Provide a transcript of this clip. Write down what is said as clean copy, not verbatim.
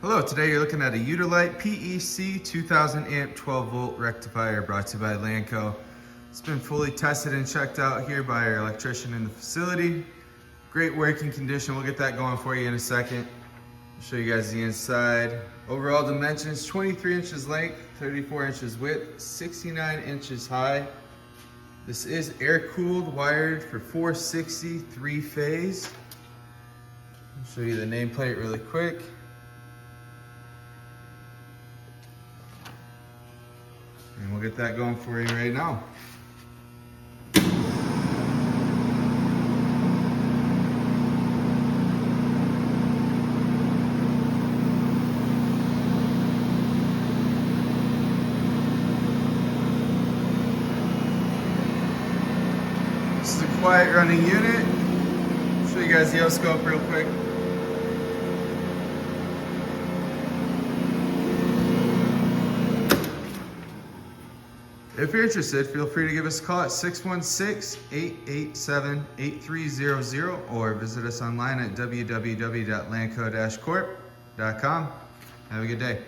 Hello, today you're looking at a Udylite PEC 2000 amp 12 volt rectifier brought to you by Lanco. It's been fully tested and checked out here by our electrician in the facility. Great working condition. We'll get that going for you in a second. I'll show you guys the inside. Overall dimensions, 23 inches length, 34 inches width, 69 inches high. This is air cooled, wired for 460 3-phase. I'll show you the nameplate really quick. And we'll get that going for you right now. This is a quiet running unit. I'll show you guys the O-scope real quick. If you're interested, feel free to give us a call at 616-887-8300 or visit us online at www.lanco-corp.com. Have a good day.